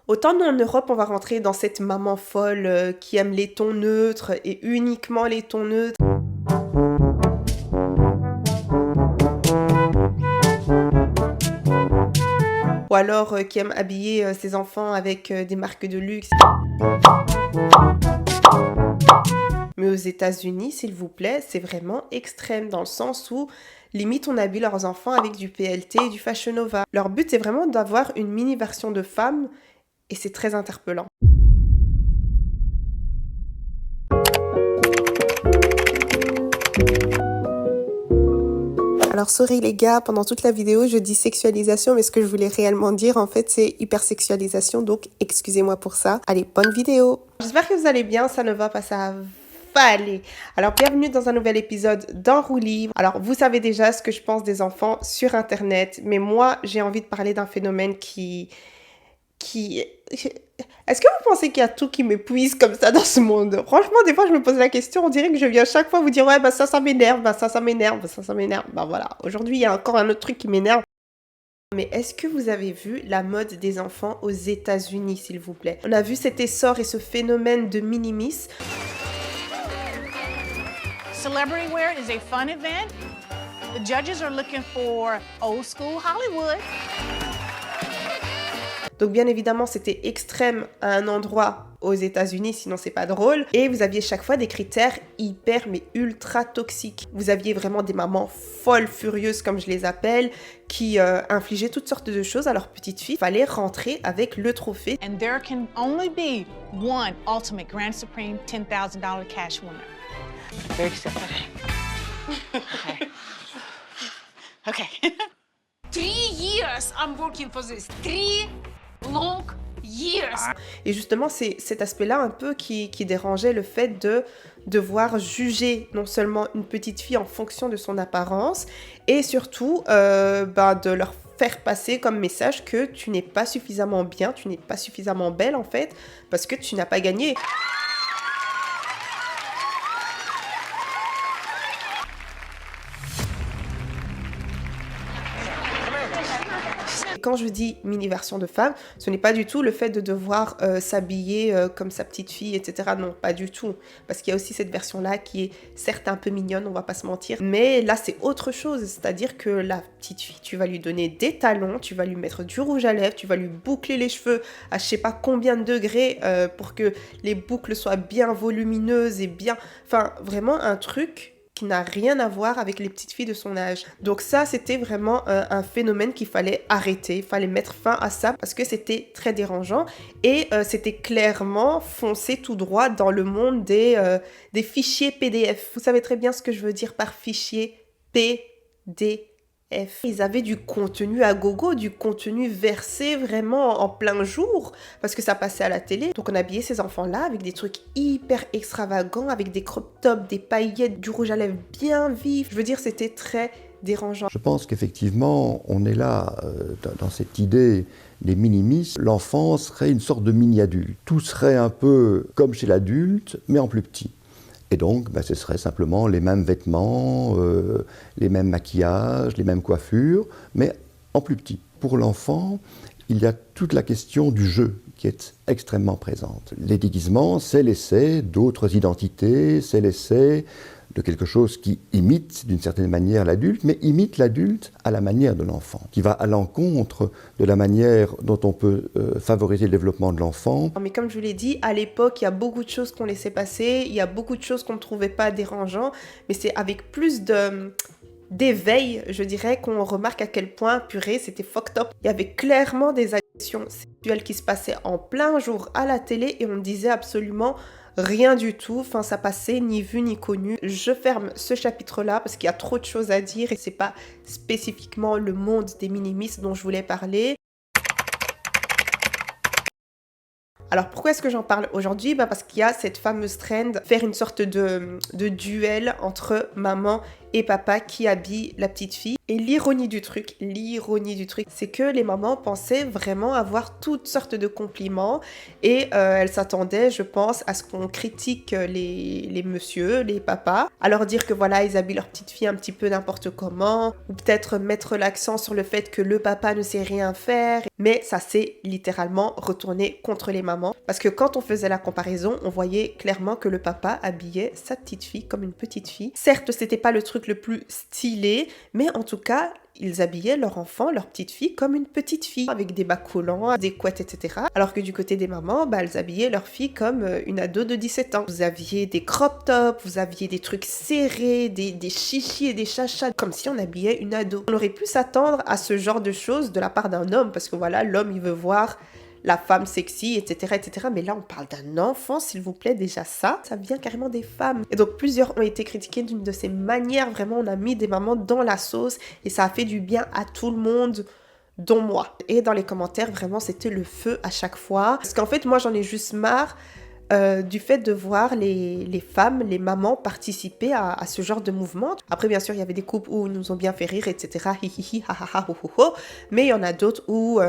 Autant nous en Europe, on va rentrer dans cette maman folle qui aime les tons neutres et uniquement les tons neutres. Ou alors qui aime habiller ses enfants avec des marques de luxe. Mais aux États-Unis, s'il vous plaît, c'est vraiment extrême dans le sens où limite on habille leurs enfants avec du PLT et du Fashion Nova. Leur but, c'est vraiment d'avoir une mini version de femme et c'est très interpellant. Alors sorry les gars, pendant toute la vidéo je dis sexualisation, mais ce que je voulais réellement dire en fait c'est hypersexualisation, donc excusez-moi pour ça. Allez, bonne vidéo. J'espère que vous allez bien, ça ne va pas, ça va aller. Alors bienvenue dans un nouvel épisode d'En roue libre. Alors vous savez déjà ce que je pense des enfants sur internet, mais moi j'ai envie de parler d'un phénomène qui... Est-ce que vous pensez qu'il y a tout qui m'épuise comme ça dans ce monde? Franchement, des fois, je me pose la question, on dirait que je viens chaque fois vous dire, ouais, bah ça m'énerve, bah ça m'énerve, bah ça m'énerve. Bah voilà, aujourd'hui, il y a encore un autre truc qui m'énerve. Mais est-ce que vous avez vu la mode des enfants aux États-Unis, s'il vous plaît? On a vu cet essor et ce phénomène de minimis. Celebrity wear is a fun event. The judges are looking for old school Hollywood. Donc bien évidemment, c'était extrême à un endroit aux États-Unis, sinon c'est pas drôle. Et vous aviez chaque fois des critères hyper mais ultra toxiques. Vous aviez vraiment des mamans folles, furieuses comme je les appelle, qui infligeaient toutes sortes de choses à leur petite fille. Il fallait rentrer avec le trophée. And there can only be one ultimate grand supreme $10,000 cash winner. Very excited. Okay. Okay. 3 years I'm working for this. 3 long years. Et justement, c'est cet aspect-là un peu qui dérangeait, le fait de devoir juger non seulement une petite fille en fonction de son apparence, et surtout de leur faire passer comme message que tu n'es pas suffisamment bien, tu n'es pas suffisamment belle en fait, parce que tu n'as pas gagné. Quand je dis mini version de femme, ce n'est pas du tout le fait de devoir s'habiller comme sa petite fille, etc. Non, pas du tout. Parce qu'il y a aussi cette version-là qui est certes un peu mignonne, on va pas se mentir. Mais là, c'est autre chose. C'est-à-dire que la petite fille, tu vas lui donner des talons, tu vas lui mettre du rouge à lèvres, tu vas lui boucler les cheveux à je sais pas combien de degrés pour que les boucles soient bien volumineuses et bien... Enfin, vraiment un truc qui n'a rien à voir avec les petites filles de son âge. Donc ça, c'était vraiment un phénomène qu'il fallait arrêter, il fallait mettre fin à ça parce que c'était très dérangeant et c'était clairement foncé tout droit dans le monde des fichiers PDF. Vous savez très bien ce que je veux dire par fichier PDF. Ils avaient du contenu à gogo, du contenu versé vraiment en plein jour, parce que ça passait à la télé. Donc on habillait ces enfants-là avec des trucs hyper extravagants, avec des crop tops, des paillettes, du rouge à lèvres bien vif. Je veux dire, c'était très dérangeant. Je pense qu'effectivement, on est là dans cette idée des minimis. L'enfant serait une sorte de mini-adulte. Tout serait un peu comme chez l'adulte, mais en plus petit. Et donc, ce serait simplement les mêmes vêtements, les mêmes maquillages, les mêmes coiffures, mais en plus petit. Pour l'enfant, il y a toute la question du jeu qui est extrêmement présente. Les déguisements, c'est l'essai d'autres identités, c'est l'essai de quelque chose qui imite d'une certaine manière l'adulte, mais imite l'adulte à la manière de l'enfant, qui va à l'encontre de la manière dont on peut favoriser le développement de l'enfant. Mais comme je vous l'ai dit, à l'époque, il y a beaucoup de choses qu'on laissait passer, il y a beaucoup de choses qu'on ne trouvait pas dérangeantes, mais c'est avec plus d'éveil, je dirais, qu'on remarque à quel point, purée, c'était fucked up. Il y avait clairement des agressions sexuelles qui se passaient en plein jour à la télé et on ne disait absolument rien du tout, enfin ça passait ni vu ni connu. Je ferme ce chapitre-là parce qu'il y a trop de choses à dire et c'est pas spécifiquement le monde des minimis dont je voulais parler. Alors pourquoi est-ce que j'en parle aujourd'hui? Parce qu'il y a cette fameuse trend, faire une sorte de duel entre maman et papa qui habille la petite fille. Et l'ironie du truc, c'est que les mamans pensaient vraiment avoir toutes sortes de compliments et elles s'attendaient, je pense, à ce qu'on critique les messieurs, les papas, à leur dire que voilà, ils habillent leur petite fille un petit peu n'importe comment, ou peut-être mettre l'accent sur le fait que le papa ne sait rien faire. Mais ça s'est littéralement retourné contre les mamans, parce que quand on faisait la comparaison, on voyait clairement que le papa habillait sa petite fille comme une petite fille. Certes, c'était pas le truc le plus stylé, mais en tout cas, ils habillaient leur enfant, leur petite fille, comme une petite fille, avec des bas collants, des couettes, etc. Alors que du côté des mamans, elles habillaient leur fille comme une ado de 17 ans. Vous aviez des crop tops, vous aviez des trucs serrés, des chichis et des chachas, comme si on habillait une ado. On aurait pu s'attendre à ce genre de choses de la part d'un homme, parce que voilà, l'homme, il veut voir la femme sexy, etc., etc. Mais là, on parle d'un enfant, s'il vous plaît, déjà ça vient carrément des femmes. Et donc, plusieurs ont été critiqués d'une de ces manières. Vraiment, on a mis des mamans dans la sauce et ça a fait du bien à tout le monde, dont moi. Et dans les commentaires, vraiment, c'était le feu à chaque fois. Parce qu'en fait, moi, j'en ai juste marre du fait de voir les femmes, les mamans participer à ce genre de mouvement. Après, bien sûr, il y avait des couples où ils nous ont bien fait rire, etc. Hihihi, ha ha ha, ho ho ho. Mais il y en a d'autres où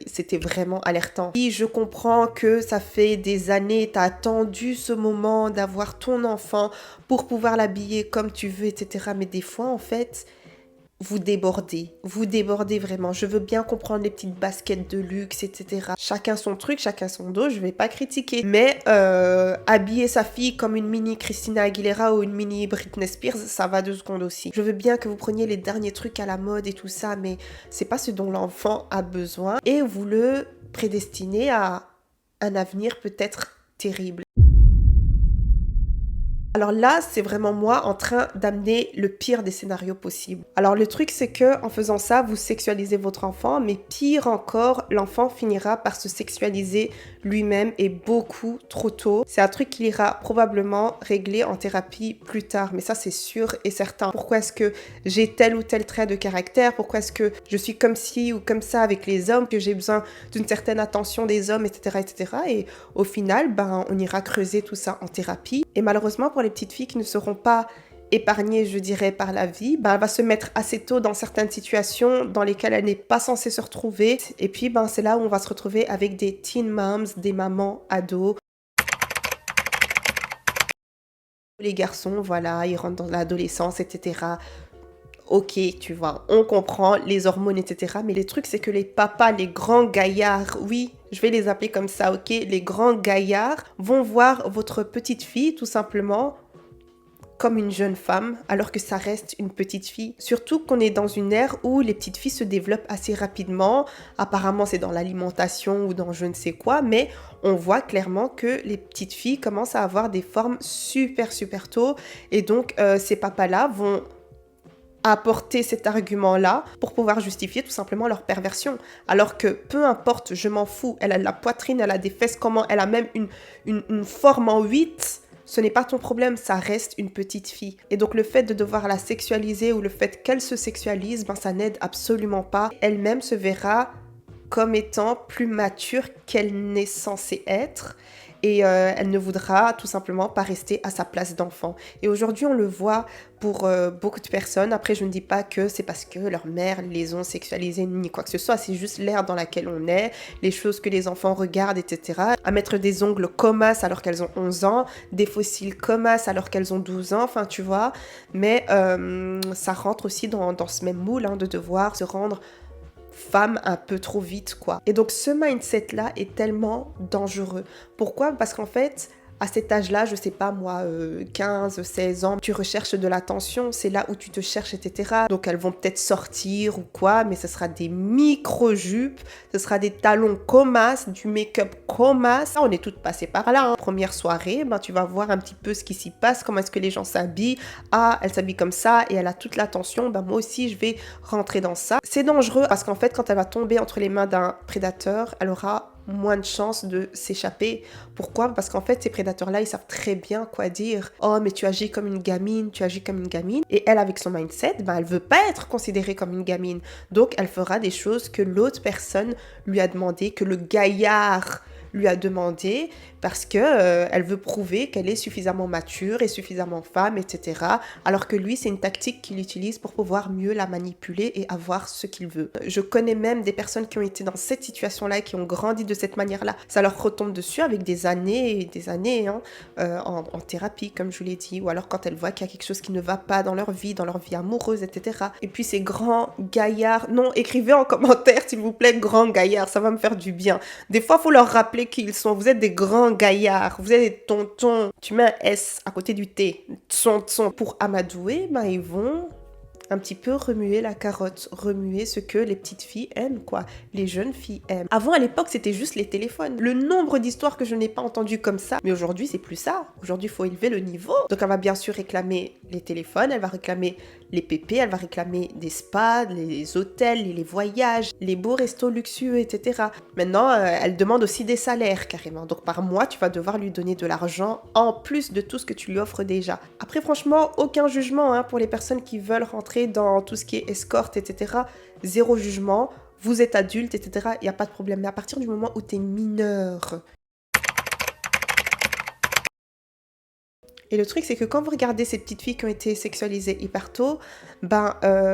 c'était vraiment alertant. Et je comprends que ça fait des années, t'as attendu ce moment d'avoir ton enfant pour pouvoir l'habiller comme tu veux, etc. Mais des fois, en fait, vous débordez vraiment. Je veux bien comprendre les petites baskets de luxe, etc. Chacun son truc, chacun son dos, je vais pas critiquer. Mais habiller sa fille comme une mini Christina Aguilera ou une mini Britney Spears, ça va 2 secondes aussi. Je veux bien que vous preniez les derniers trucs à la mode et tout ça, mais c'est pas ce dont l'enfant a besoin. Et vous le prédestinez à un avenir peut-être terrible. Alors là, c'est vraiment moi en train d'amener le pire des scénarios possibles. Alors le truc, c'est que en faisant ça, vous sexualisez votre enfant, mais pire encore, l'enfant finira par se sexualiser lui-même et beaucoup trop tôt. C'est un truc qu'il ira probablement régler en thérapie plus tard, mais ça c'est sûr et certain. Pourquoi est-ce que j'ai tel ou tel trait de caractère? Pourquoi est-ce que je suis comme ci ou comme ça avec les hommes, que j'ai besoin d'une certaine attention des hommes, etc., etc. Et au final, on ira creuser tout ça en thérapie. Et malheureusement, pour les petites filles qui ne seront pas épargnées, je dirais, par la vie, elle va se mettre assez tôt dans certaines situations dans lesquelles elle n'est pas censée se retrouver. Et puis, c'est là où on va se retrouver avec des teen moms, des mamans ados. Les garçons, voilà, ils rentrent dans l'adolescence, etc. Ok, tu vois, on comprend les hormones, etc. Mais le truc, c'est que les papas, les grands gaillards, oui, je vais les appeler comme ça, ok, les grands gaillards vont voir votre petite fille, tout simplement, comme une jeune femme, alors que ça reste une petite fille. Surtout qu'on est dans une ère où les petites filles se développent assez rapidement. Apparemment, c'est dans l'alimentation ou dans je ne sais quoi, mais on voit clairement que les petites filles commencent à avoir des formes super, super tôt. Et donc, ces papas-là vont apporter cet argument-là pour pouvoir justifier tout simplement leur perversion. Alors que peu importe, je m'en fous, elle a la poitrine, elle a des fesses, comment, elle a même une forme en 8, ce n'est pas ton problème, ça reste une petite fille. Et donc le fait de devoir la sexualiser ou le fait qu'elle se sexualise, ça n'aide absolument pas. Elle-même se verra comme étant plus mature qu'elle n'est censée être. Et elle ne voudra tout simplement pas rester à sa place d'enfant. Et aujourd'hui, on le voit pour beaucoup de personnes. Après, je ne dis pas que c'est parce que leur mère les ont sexualisées ni quoi que ce soit. C'est juste l'ère dans laquelle on est, les choses que les enfants regardent, etc. À mettre des ongles comas alors qu'elles ont 11 ans, des fossiles comas alors qu'elles ont 12 ans, enfin, tu vois. Mais ça rentre aussi dans ce même moule de devoir se rendre femme un peu trop vite, quoi. Et donc ce mindset-là est tellement dangereux. Pourquoi? Parce qu'en fait, à cet âge-là, je sais pas moi, 15, 16 ans, tu recherches de l'attention, c'est là où tu te cherches, etc. Donc elles vont peut-être sortir ou quoi, mais ce sera des micro-jupes, ce sera des talons comas, du make-up comas. On est toutes passées par là. Première soirée, tu vas voir un petit peu ce qui s'y passe, comment est-ce que les gens s'habillent. Ah, elle s'habille comme ça et elle a toute l'attention, moi aussi je vais rentrer dans ça. C'est dangereux parce qu'en fait, quand elle va tomber entre les mains d'un prédateur, elle aura moins de chances de s'échapper. Pourquoi? Parce qu'en fait, ces prédateurs-là, ils savent très bien quoi dire. Oh, mais tu agis comme une gamine, tu agis comme une gamine. Et elle, avec son mindset, elle veut pas être considérée comme une gamine. Donc, elle fera des choses que l'autre personne lui a demandé, que le gaillard lui a demandé parce que elle veut prouver qu'elle est suffisamment mature et suffisamment femme, etc. Alors que lui, c'est une tactique qu'il utilise pour pouvoir mieux la manipuler et avoir ce qu'il veut. Je connais même des personnes qui ont été dans cette situation-là et qui ont grandi de cette manière-là. Ça leur retombe dessus avec des années et des années en thérapie, comme je vous l'ai dit, ou alors quand elles voient qu'il y a quelque chose qui ne va pas dans leur vie amoureuse, etc. Et puis ces grands gaillards, non, écrivez en commentaire s'il vous plaît, grands gaillards, ça va me faire du bien. Des fois, il faut leur rappeler qui ils sont. Vous êtes des grands gaillards, vous êtes des tontons. Tu mets un S à côté du T, tonton. Pour amadouer, ils vont un petit peu remuer la carotte, remuer ce que les petites filles aiment, quoi. Les jeunes filles aiment. Avant, à l'époque, c'était juste les téléphones. Le nombre d'histoires que je n'ai pas entendues comme ça. Mais aujourd'hui, c'est plus ça. Aujourd'hui, il faut élever le niveau. Donc, elle va bien sûr réclamer les téléphones, elle va réclamer les pépés, elle va réclamer des spas, les hôtels, les voyages, les beaux restos luxueux, etc. Maintenant, elle demande aussi des salaires, carrément. Donc, par mois, tu vas devoir lui donner de l'argent en plus de tout ce que tu lui offres déjà. Après, franchement, aucun jugement pour les personnes qui veulent rentrer dans tout ce qui est escorte, etc. Zéro jugement, vous êtes adulte, etc. Il n'y a pas de problème. Mais à partir du moment où tu es mineur... Et le truc, c'est que quand vous regardez ces petites filles qui ont été sexualisées hyper tôt,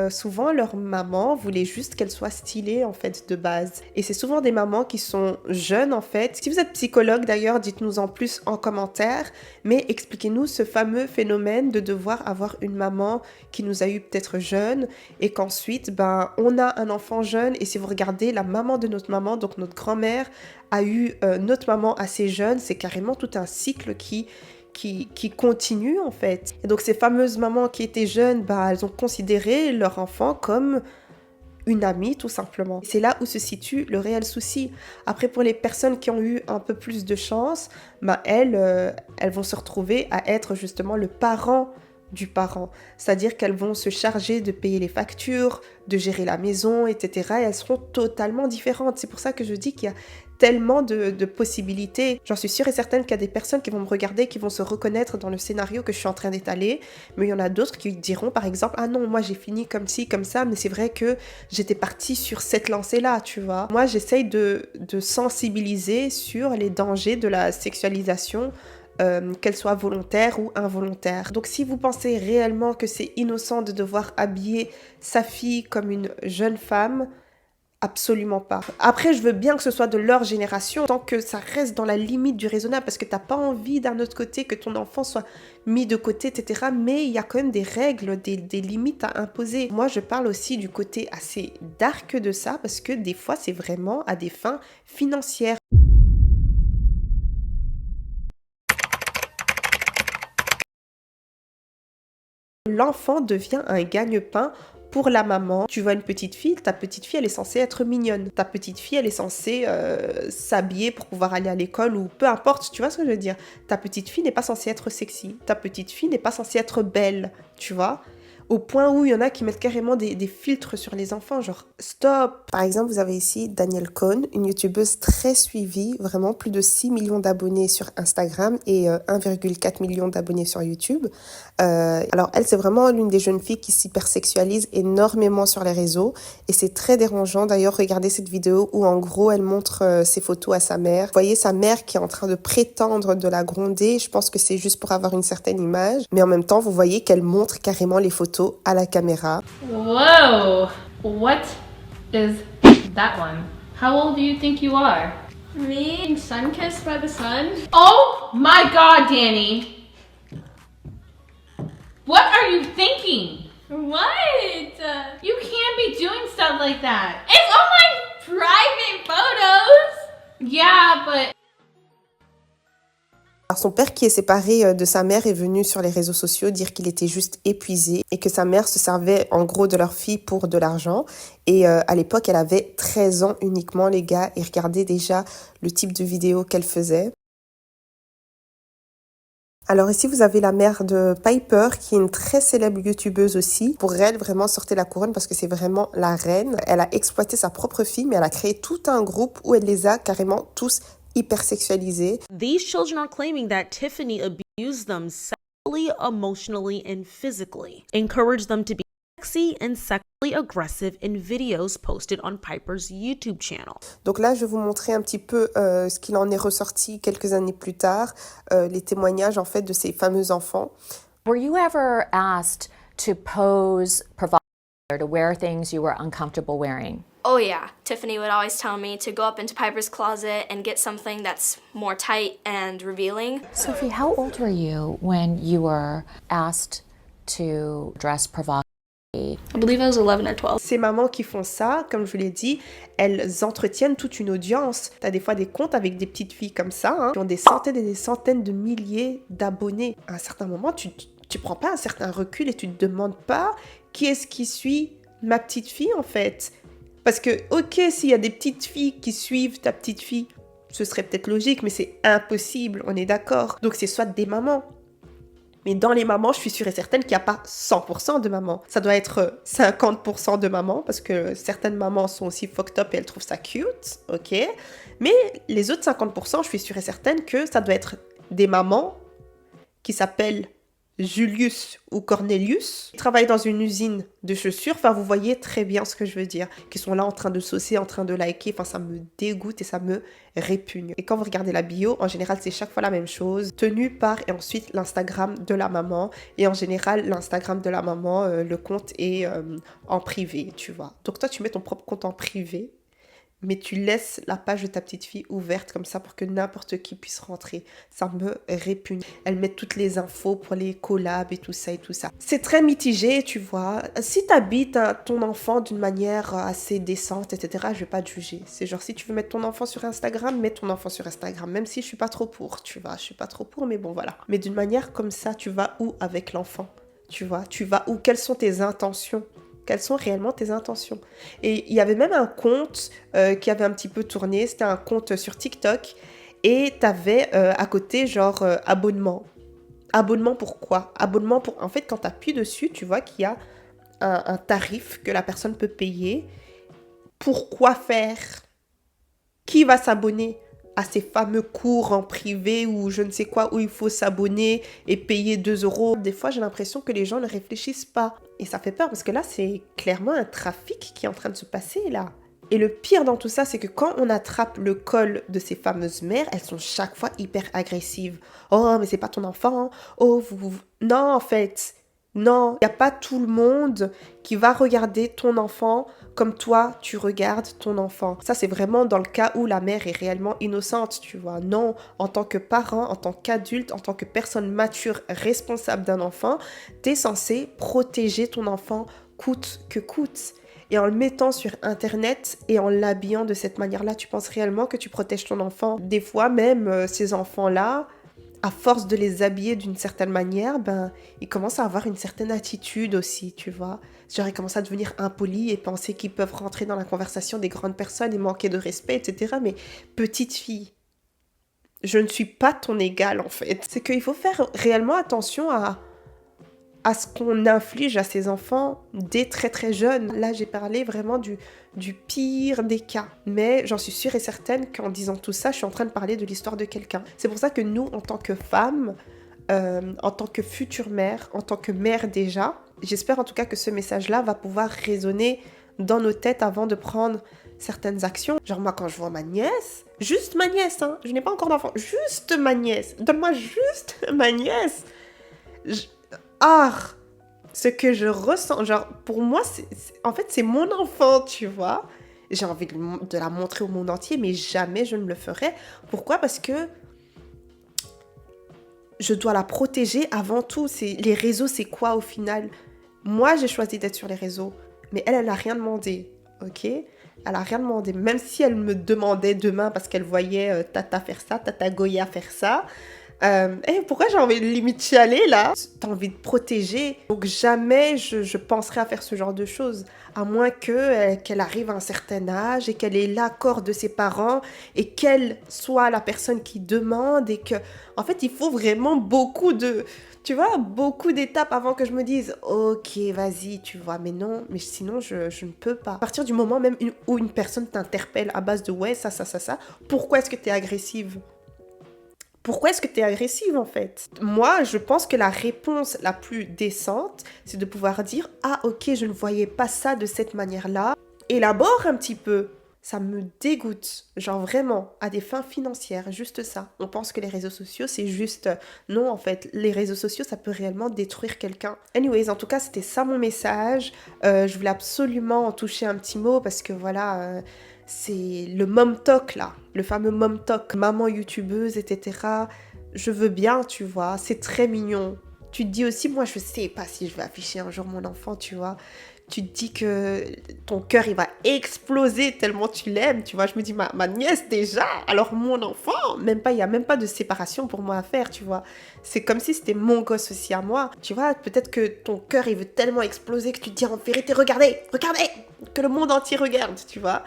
souvent leur maman voulait juste qu'elles soient stylées en fait de base. Et c'est souvent des mamans qui sont jeunes en fait. Si vous êtes psychologue d'ailleurs, dites-nous en plus en commentaire, mais expliquez-nous ce fameux phénomène de devoir avoir une maman qui nous a eu peut-être jeune et qu'ensuite on a un enfant jeune et si vous regardez la maman de notre maman, donc notre grand-mère a eu notre maman assez jeune, c'est carrément tout un cycle qui continue en fait. Et donc ces fameuses mamans qui étaient jeunes, elles ont considéré leur enfant comme une amie tout simplement. C'est là où se situe le réel souci. Après pour les personnes qui ont eu un peu plus de chance, elles vont se retrouver à être justement le parent du parent. C'est-à-dire qu'elles vont se charger de payer les factures, de gérer la maison, etc. Et elles seront totalement différentes. C'est pour ça que je dis qu'il y a tellement de possibilités. J'en suis sûre et certaine qu'il y a des personnes qui vont me regarder, qui vont se reconnaître dans le scénario que je suis en train d'étaler, mais il y en a d'autres qui diront par exemple « Ah non, moi j'ai fini comme ci, comme ça, mais c'est vrai que j'étais partie sur cette lancée-là, tu vois. » Moi j'essaye de sensibiliser sur les dangers de la sexualisation, qu'elle soit volontaire ou involontaire. Donc si vous pensez réellement que c'est innocent de devoir habiller sa fille comme une jeune femme, absolument pas. Après, je veux bien que ce soit de leur génération, tant que ça reste dans la limite du raisonnable, parce que t'as pas envie d'un autre côté que ton enfant soit mis de côté, etc. Mais il y a quand même des règles, des limites à imposer. Moi, je parle aussi du côté assez dark de ça, parce que des fois, c'est vraiment à des fins financières. L'enfant devient un gagne-pain pour la maman. Tu vois une petite fille, ta petite fille, elle est censée être mignonne. Ta petite fille, elle est censée s'habiller pour pouvoir aller à l'école ou peu importe, tu vois ce que je veux dire. Ta petite fille n'est pas censée être sexy. Ta petite fille n'est pas censée être belle, tu vois. Au point où il y en a qui mettent carrément des filtres sur les enfants, genre stop. Par exemple, vous avez ici Danielle Cohn, une youtubeuse très suivie, vraiment plus de 6 millions d'abonnés sur Instagram et 1,4 million d'abonnés sur YouTube. Alors elle, c'est vraiment l'une des jeunes filles qui s'hypersexualise énormément sur les réseaux et c'est très dérangeant. D'ailleurs, regardez cette vidéo où en gros, elle montre ses photos à sa mère. Vous voyez sa mère qui est en train de prétendre de la gronder. Je pense que c'est juste pour avoir une certaine image. Mais en même temps, vous voyez qu'elle montre carrément les photos à la caméra. Whoa! What is that one? How old do you think you are? Me, sun-kissed by the sun. Oh my god, Danny! What are you thinking? What? You can't be doing stuff like that. It's all my private photos! Yeah, but... Alors son père qui est séparé de sa mère est venu sur les réseaux sociaux dire qu'il était juste épuisé et que sa mère se servait en gros de leur fille pour de l'argent. Et à l'époque, elle avait 13 ans uniquement, les gars, et regardez déjà le type de vidéo qu'elle faisait. Alors ici, vous avez la mère de Piper, qui est une très célèbre youtubeuse aussi. Pour elle, vraiment, sortez la couronne parce que c'est vraiment la reine. Elle a exploité sa propre fille, mais elle a créé tout un groupe où elle les a carrément tous hypersexualisés. These children are claiming that Tiffany abused them sexually, emotionally, and physically, encouraged them to be sexy and sexually aggressive in videos posted on Piper's YouTube channel. Donc là, je vais vous montrer un petit peu ce qu'il en est ressorti quelques années plus tard, les témoignages en fait de ces fameux enfants. Were you ever asked to pose provocatively or to wear things you were uncomfortable wearing? Oh yeah, Tiffany would always tell me to go up into Piper's closet and get something that's more tight and revealing. Sophie, how old were you when you were asked to dress provocatively? I believe I was 11 or 12. Ces mamans qui font ça, comme je vous l'ai dit, elles entretiennent toute une audience. T'as des fois des comptes avec des petites filles comme ça, hein, qui ont des centaines et des centaines de milliers d'abonnés. À un certain moment, tu prends pas un certain recul et tu te demandes pas qui est-ce qui suit ma petite fille en fait. Parce que, ok, s'il y a des petites filles qui suivent ta petite fille, ce serait peut-être logique, mais c'est impossible, on est d'accord. Donc c'est soit des mamans. Mais dans les mamans, je suis sûre et certaine qu'il n'y a pas 100% de mamans. Ça doit être 50% de mamans, parce que certaines mamans sont aussi fucked up et elles trouvent ça cute, ok. Mais les autres 50%, je suis sûre et certaine que ça doit être des mamans qui s'appellent Julius ou Cornelius, qui travaillent dans une usine de chaussures, enfin vous voyez très bien ce que je veux dire, qui sont là en train de saucer, en train de liker, enfin ça me dégoûte et ça me répugne. Et quand vous regardez la bio, en général c'est chaque fois la même chose, tenue par et ensuite l'Instagram de la maman, et en général l'Instagram de la maman, le compte est en privé, tu vois. Donc toi tu mets ton propre compte en privé, mais tu laisses la page de ta petite fille ouverte comme ça pour que n'importe qui puisse rentrer. Ça me répugne. Elle met toutes les infos pour les collabs et tout ça et tout ça. C'est très mitigé, tu vois. Si t'habites ton enfant d'une manière assez décente, etc., je vais pas te juger. C'est genre, si tu veux mettre ton enfant sur Instagram, mets ton enfant sur Instagram. Même si je suis pas trop pour, tu vois. Je suis pas trop pour, mais bon, voilà. Mais d'une manière comme ça, tu vas où avec l'enfant? Tu vois, tu vas où? Quelles sont tes intentions? Quelles sont réellement tes intentions? Et il y avait même un compte qui avait un petit peu tourné, c'était un compte sur TikTok, et t'avais à côté genre abonnement. Abonnement pour quoi? Abonnement pour... En fait, quand t'appuies dessus, tu vois qu'il y a un tarif que la personne peut payer. Pourquoi faire? Qui va s'abonner à ces fameux cours en privé ou je ne sais quoi, où il faut s'abonner et payer 2 euros. Des fois, j'ai l'impression que les gens ne réfléchissent pas. Et ça fait peur parce que là, c'est clairement un trafic qui est en train de se passer là. Et le pire dans tout ça, c'est que quand on attrape le col de ces fameuses mères, elles sont chaque fois hyper agressives. Oh, mais c'est pas ton enfant. Oh, Non, en fait, non. Il n'y a pas tout le monde qui va regarder ton enfant comme toi, tu regardes ton enfant. Ça, c'est vraiment dans le cas où la mère est réellement innocente, tu vois. Non, en tant que parent, en tant qu'adulte, en tant que personne mature, responsable d'un enfant, t'es censé protéger ton enfant coûte que coûte. Et en le mettant sur Internet et en l'habillant de cette manière-là, tu penses réellement que tu protèges ton enfant? Des fois, même ces enfants-là, à force de les habiller d'une certaine manière, ben, ils commencent à avoir une certaine attitude aussi, tu vois. Genre, ils commencent à devenir impolis et penser qu'ils peuvent rentrer dans la conversation des grandes personnes et manquer de respect, etc. Mais petite fille, je ne suis pas ton égale, en fait. C'est qu'il faut faire réellement attention à ce qu'on inflige à ses enfants dès très très jeunes. Là, j'ai parlé vraiment du pire des cas. Mais j'en suis sûre et certaine qu'en disant tout ça, je suis en train de parler de l'histoire de quelqu'un. C'est pour ça que nous, en tant que femmes, en tant que future mère, en tant que mère déjà, j'espère en tout cas que ce message-là va pouvoir résonner dans nos têtes avant de prendre certaines actions. Genre moi, quand je vois ma nièce, juste ma nièce, hein, je n'ai pas encore d'enfant, juste ma nièce, donne-moi juste ma nièce. Ce que je ressens, genre pour moi, en fait c'est mon enfant, tu vois. J'ai envie de la montrer au monde entier, mais jamais je ne le ferai. Pourquoi? Parce que je dois la protéger avant tout. Les réseaux, c'est quoi au final? Moi, j'ai choisi d'être sur les réseaux, mais elle n'a rien demandé, ok? Elle n'a rien demandé. Même si elle me demandait demain parce qu'elle voyait Tata faire ça, Tata Goya faire ça. Pourquoi j'ai envie de limite chialer là? T'as envie de protéger. Donc jamais je penserai à faire ce genre de choses. À moins qu'elle arrive à un certain âge et qu'elle ait l'accord de ses parents et qu'elle soit la personne qui demande et que... En fait, il faut vraiment beaucoup d'étapes avant que je me dise « Ok, vas-y, tu vois, mais non, mais sinon je ne peux pas. » À partir du moment même où une personne t'interpelle à base de « Ouais, ça, pourquoi est-ce que t'es agressive ?» Pourquoi est-ce que tu es agressive en fait? Moi, je pense que la réponse la plus décente, c'est de pouvoir dire « Ah ok, je ne voyais pas ça de cette manière-là. » Élabore un petit peu. Ça me dégoûte, genre vraiment, à des fins financières, juste ça. On pense que les réseaux sociaux, c'est juste... Non, en fait, les réseaux sociaux, ça peut réellement détruire quelqu'un. Anyways, en tout cas, c'était ça mon message. Je voulais absolument en toucher un petit mot parce que voilà, c'est le mom talk là, le fameux mom talk, maman youtubeuse, etc. Je veux bien, tu vois, c'est très mignon. Tu te dis aussi, moi, je sais pas si je vais afficher un jour mon enfant, tu vois. Tu te dis que ton cœur, il va exploser tellement tu l'aimes, tu vois. Je me dis, ma nièce déjà, alors mon enfant, même pas, il n'y a même pas de séparation pour moi à faire, tu vois. C'est comme si c'était mon gosse aussi à moi. Tu vois, peut-être que ton cœur, il veut tellement exploser que tu te dis, en vérité, regardez, que le monde entier regarde, tu vois.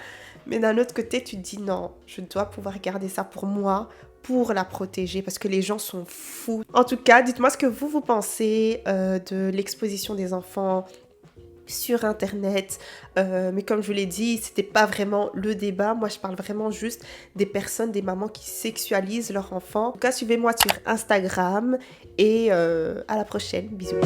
Mais d'un autre côté, tu te dis, non, je dois pouvoir garder ça pour moi, pour la protéger, parce que les gens sont fous. En tout cas, dites-moi ce que vous pensez de l'exposition des enfants sur internet, mais comme je vous l'ai dit, c'était pas vraiment le débat. Moi je parle vraiment juste des personnes, des mamans qui sexualisent leurs enfants. En tout cas, suivez-moi sur Instagram et à la prochaine. Bisous.